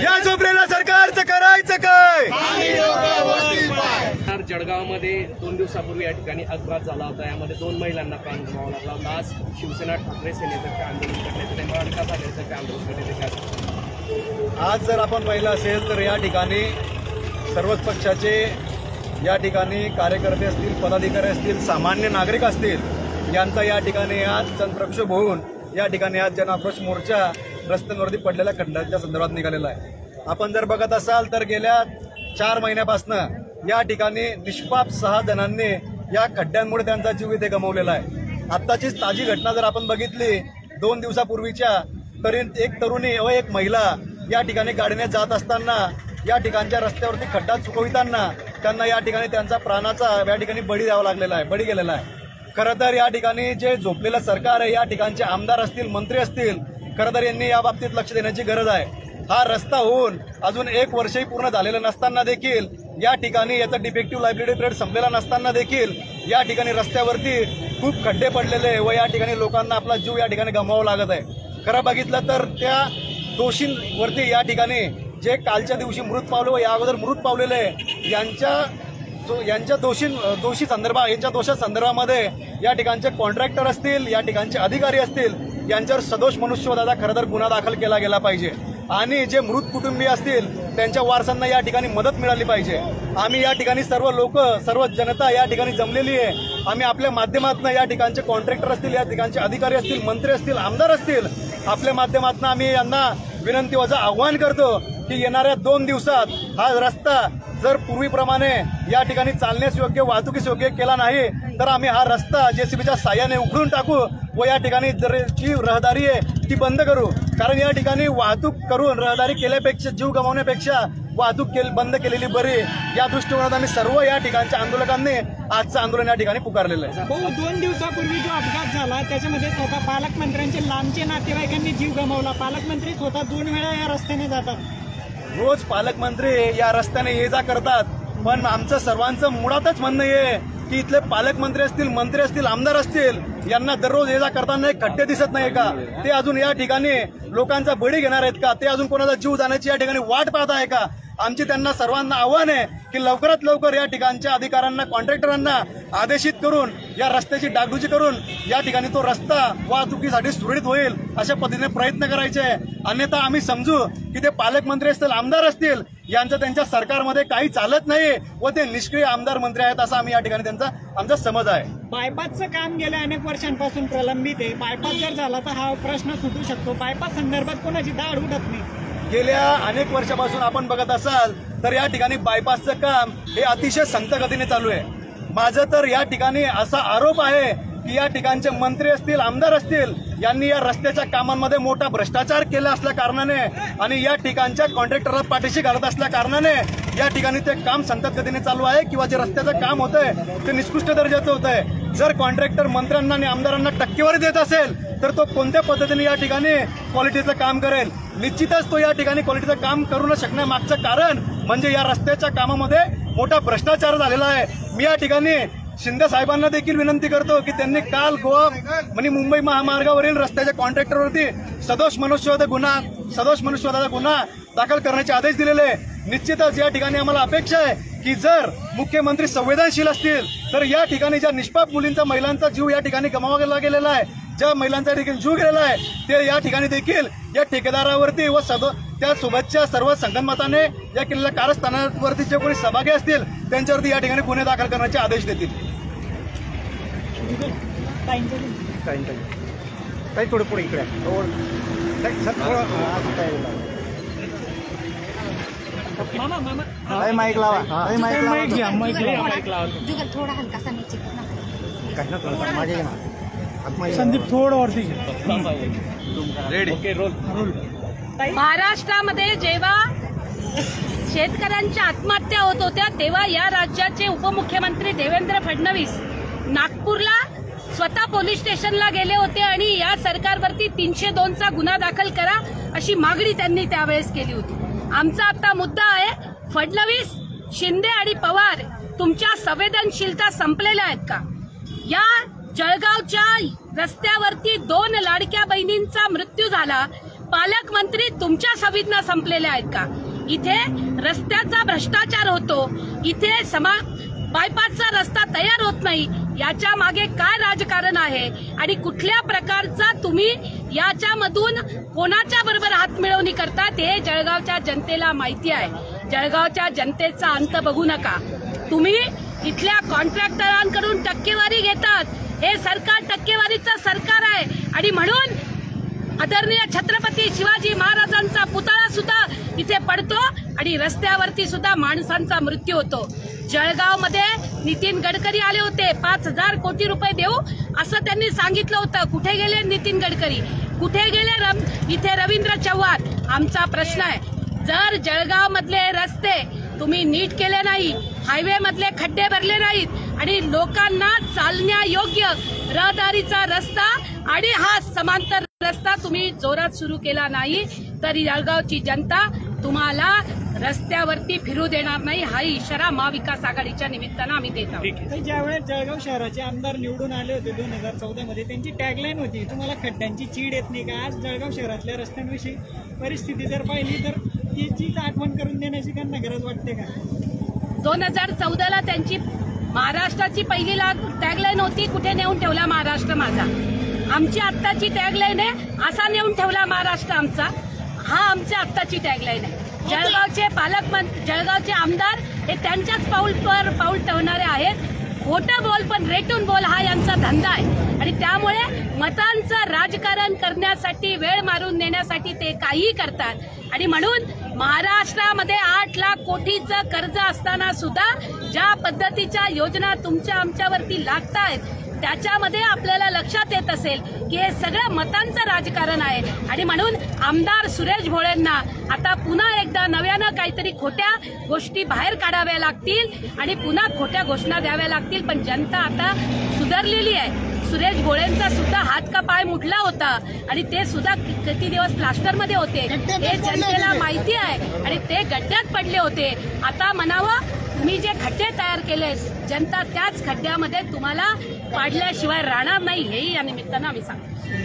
या झोपलेल्या सरकारचं करायचं काय? जळगावमध्ये 2 दिवसापूर्वी या ठिकाणी अपघात झाला होता। यामध्ये 2 महिलांना प्राण गमावावा लागला होता। आज शिवसेना ठाकरे सेनेतर्फे आंदोलन करण्यात येते। महाविकास आघाडीतर्फे आंदोलन करण्यात येते। आज जर आपण महिला असेल तर या ठिकाणी सर्वच पक्षाचे या ठिकाणी कार्यकर्ते असतील, पदाधिकारी असतील, सामान्य नागरिक असतील, यांचा या ठिकाणी आज जनप्रक्षोभ होऊन या ठिकाणी आज जनआक्रोश मोर्चा रस्त्यांवरती पडलेल्या खड्ड्यांच्या संदर्भात निघालेला आहे। आपण जर बघत असाल तर गेल्या 4 महिन्यापासून या ठिकाणी निष्पाप 6 जणांनी या खड्ड्यांमुळे त्यांचा जीव इथे गमावलेला आहे। आत्ताचीच ताजी घटना जर आपण बघितली 2 दिवसापूर्वीच्या, तरी एक तरुणी व एक महिला या ठिकाणी गाडीने जात असताना या ठिकाणच्या रस्त्यावरती खड्डा चुकविताना त्यांना या ठिकाणी त्यांचा प्राणाचा या ठिकाणी बळी द्यावा लागलेला आहे, बळी गेलेला आहे। खरं तर या ठिकाणी जे झोपलेलं सरकार आहे, या ठिकाणचे आमदार असतील, मंत्री असतील, खरं तर यांनी या बाबतीत लक्ष देण्याची गरज आहे। हा रस्ता होऊन अजून 1 वर्षही पूर्ण झालेलं नसताना देखील या ठिकाणी याचा डिफेक्टिव्ह लायबिलिटी पिरियड संपलेला नसताना देखील या ठिकाणी रस्त्यावरती खूप खड्डे पडलेले व या ठिकाणी लोकांना आपला जीव या ठिकाणी गमवावा लागत आहे। खरं बघितलं तर त्या दोषींवरती या ठिकाणी जे कालच्या दिवशी मृत पावले व या अगोदर मृत पावलेले यांच्या दोषी संदर्भात, यांच्या दोषा संदर्भामध्ये या ठिकाणचे कॉन्ट्रॅक्टर असतील, या ठिकाणचे अधिकारी असतील, यांच्यावर सदोष मनुष्यवधाचा खरं तर गुन्हा दाखल केला गेला पाहिजे आणि जे मृत कुटुंबीय असतील त्यांच्या वारसांना या ठिकाणी मदत मिळाली पाहिजे। आम्ही या ठिकाणी सर्व लोक, सर्व जनता या ठिकाणी जमलेली आहे। आम्ही आपल्या माध्यमातून या ठिकाणचे कॉन्ट्रॅक्टर असतील, या ठिकाणचे अधिकारी असतील, मंत्री असतील, आमदार असतील, आपल्या माध्यमातून आम्ही यांना विनंती वजा आव्हान करतो की येणाऱ्या 2 दिवसात हा रस्ता जर पूर्वीप्रमाणे या ठिकाणी चालण्यास योग्य, वाहतुकीस योग्य केला नाही तर आम्ही हा रस्ता जेसीबीच्या साह्याने उखडून टाकू व या ठिकाणी जी रहदारी आहे ती बंद करू। कारण या ठिकाणी वाहतूक करून रहदारी केल्यापेक्षा, जीव गमावण्यापेक्षा वाहतूक बंद केलेली बरी, या दृष्टिकोनात आम्ही सर्व या ठिकाणच्या आंदोलकांनी आजचं आंदोलन या ठिकाणी पुकारलेलं आहे। 2 दिवसापूर्वी जो अपघात झाला त्याच्यामध्ये स्वतः पालकमंत्र्यांचे लांबचे नातेवाईकांनी जीव गमावला। पालकमंत्री स्वतः 2 वेळा या रस्त्याने जातात। रोज पालकमंत्री या रस्त्याने ये जा करतात, पण आमचं सर्वांचं मुळातच म्हणणं आहे की इथले पालकमंत्री असतील, मंत्री असतील, आमदार असतील, यांना दररोज ये जा करताना एक खड्डे दिसत नाही का? ते अजून या ठिकाणी लोकांचा बळी घेणार आहेत का? ते अजून कोणाचा जीव जाण्याची या ठिकाणी वाट पाहत आहे का? आमची त्यांना सर्वांना आव्हान आहे की लवकरात लवकर या ठिकाणच्या अधिकाऱ्यांना, कॉन्ट्रॅक्टरांना आदेशित करून या रस्त्याची डागडुजी करून या ठिकाणी तो रस्ता वाहतुकीसाठी सुरळीत होईल अशा पद्धतीने प्रयत्न करायचे। अन्यथा आम्ही समजू की ते पालकमंत्री असतील, आमदार असतील, यांचं त्यांच्या सरकारमध्ये काही चालत नाही व ते निष्क्रिय आमदार मंत्री आहेत असं आम्ही या ठिकाणी आमचा समज आहे। बायपासचं काम गेल्या अनेक वर्षांपासून प्रलंबित आहे। बायपास जर झाला तर हा प्रश्न सुटू शकतो। बायपास संदर्भात कोणाची दाढ उडत नाही। गेल्या अनेक वर्षापासून आपण बघत असाल तर या ठिकाणी बायपासचं काम हे अतिशय संथ गतीने चालू आहे। माझं तर या ठिकाणी असा आरोप आहे की या ठिकाणचे मंत्री असतील, आमदार असतील, यांनी या रस्त्याच्या कामांमध्ये मोठा भ्रष्टाचार केला असल्या कारणाने आणि या ठिकाणच्या कॉन्ट्रॅक्टरला पाठीशी घालत असल्या कारणाने या ठिकाणी ते काम संथ गतीने चालू आहे किंवा जे रस्त्याचं काम होतंय ते निकृष्ट दर्जाचं होतंय। जर कॉन्ट्रॅक्टर मंत्र्यांना आणि आमदारांना टक्केवारी देत असेल तर तो कोणत्या पद्धतीने या ठिकाणी क्वालिटीचं काम करेल? निश्चितच तो या ठिकाणी क्वालिटीचं काम करू न शकण्यामागचं कारण म्हणजे या रस्त्याच्या कामामध्ये मोठा भ्रष्टाचार झालेला आहे। मी या ठिकाणी शिंदे साहेबांना देखील विनंती करतो की त्यांनी काल गोवा आणि मुंबई महामार्गावरील रस्त्याच्या कॉन्ट्रॅक्टरवरती सदोष मनुष्यवधाचा गुन्हा दाखल करण्याचे आदेश दिलेले आहे। निश्चितच या ठिकाणी आम्हाला अपेक्षा आहे की जर मुख्यमंत्री संवेदनशील असतील तर या ठिकाणी ज्या निष्पाप मुलींचा, महिलांचा जीव या ठिकाणी गमावला गेलेला आहे, ज्या महिलांचा देखील जीव गेलेला आहे, ते या ठिकाणी देखील या ठेकेदारावरती व त्यासोबतच्या सर्व संगनमताने या केलेल्या कारस्थानावरती जे कोणी सहभागी असतील त्यांच्यावरती या ठिकाणी गुन्हे दाखल करण्याचे आदेश देतील। काही थोडं पुढे इकडे मामा माईक लावा माईक घ्या माईक घ्या जुगल थोड़ा हल्का सा नीचे संदीप थोडं वरती रेडी ओके रोल महाराष्ट्रामध्ये जेव्हा शेतकऱ्यांच्या आत्महत्या होत होत्या तेव्हा या राज्याचे उपमुख्यमंत्री देवेंद्र फडणवीस नागपूरला स्वतः पोलीस स्टेशनला गेले होते आणि या सरकारवरती 302चा गुन्हा दाखल करा अशी मागणी त्यांनी त्यावेळेस केली होती. आमचा आता मुद्दा आहे, फडणवीस, शिंदे आणि पवार तुमच्या संवेदनशीलता संपलेल्या आहेत का? या जळगावच्या रस्त्यावरती 2 लाडक्या बहिणींचा मृत्यू झाला, पालकमंत्री तुमच्या संवेदना संपलेल्या आहेत का? इथे रस्त्याचा भ्रष्टाचार होतो, इथे बायपासचा रस्ता तयार होत नाही, याच्या मागे काय राजकारण आहे आणि कुठल्या प्रकारचा तुम्ही याच्यामधून कोणाच्या बरोबर हातमिळवणी करतात हे जळगावच्या जनतेला माहिती आहे. जळगावच्या जनतेचा अंत बघू नका. तुम्ही इथल्या कॉन्ट्रॅक्टरांकडून टक्केवारी घेतात. हे सरकार टक्केवारीचं सरकार आहे आणि म्हणून आदरणीय छत्रपती शिवाजी महाराजांचा पुतळा सुद्धा इथे पडतो आणि रस्त्यावरती सुद्धा माणसांचा मृत्यू होतो. जळगावमध्ये नितीन गडकरी आले होते, 5,000 कोटी रुपये देऊ असं त्यांनी सांगितलं होतं. कुठे गेले नितीन गडकरी? कुठे गेले इथे रवींद्र चव्हाण? आमचा प्रश्न आहे, जर जळगाव मधले रस्ते तुम्ही नीट केले नाही, हायवे मधले खड्डे भरले नाहीत आणि लोकांना चालण्यायोग्य रहदारीचा रस्ता आणि हा समांतर रस्ता तुम्ही जोरात सुरू केला नाही तर जळगावची जनता तुम्हाला रस्त्यावरती फिरू देणार नाही. हा इशारा महाविकास आघाडीच्या निमित्तानं आम्ही देत आहोत. ज्यावेळेस जळगाव शहराचे आमदार निवडून आले होते 2014 मध्ये, त्यांची टॅगलाईन होती, तुम्हाला खड्ड्यांची चीड येत नाही का? आज जळगाव शहरातल्या रस्त्यांविषयी परिस्थिती जर पाहिली तर तीच आठवण करून देण्याची त्यांना गरज वाटते का? 2014ला त्यांची महाराष्ट्राची पहिली टॅगलाईन होती, कुठे नेऊन ठेवला महाराष्ट्र माझा. आमची आत्ताची टॅगलाईन आहे, असा नेऊन ठेवला महाराष्ट्र आमचा. हा आमची आत्ताची टॅगलाईन आहे. जळगावचे पालकमंत्री, जळगावचे आमदार हे त्यांच्याच पाऊल ठेवणारे आहेत. खोटं बोल पण रेटून बोल हा यांचा धंदा आहे आणि त्यामुळे मतांचं राजकारण करण्यासाठी, वेळ मारून नेण्यासाठी ते काहीही करतात आणि म्हणून महाराष्ट्रामध्ये 8 लाख कोटीचं कर्ज असताना सुद्धा ज्या पद्धतीच्या योजना तुमच्या आमच्यावरती लागतायत त्याच्यामध्ये आपल्याला लक्षात येत असेल की हे सगळं मतांचं राजकारण आहे आणि म्हणून आमदार सुरेश भोळेंना आता पुन्हा एकदा नव्यानं काहीतरी खोट्या गोष्टी बाहेर काढाव्या लागतील आणि पुन्हा खोट्या घोषणा द्याव्या लागतील. पण जनता आता सुधारलेली आहे. सुरेश भोळेंचा सुद्धा हात का पाय मुडला होता आणि ते सुद्धा किती दिवस प्लास्टरमध्ये होते हे जनतेला माहिती आहे आणि ते गड्ड्यात पडले होते. आता म्हणावं तुम्ही जे खड्डे तयार केले, जनता त्याच खड्ड्यामध्ये तुम्हाला पाडल्याशिवाय राहणार नाही, हेही या निमित्तानं आम्ही सांगतो.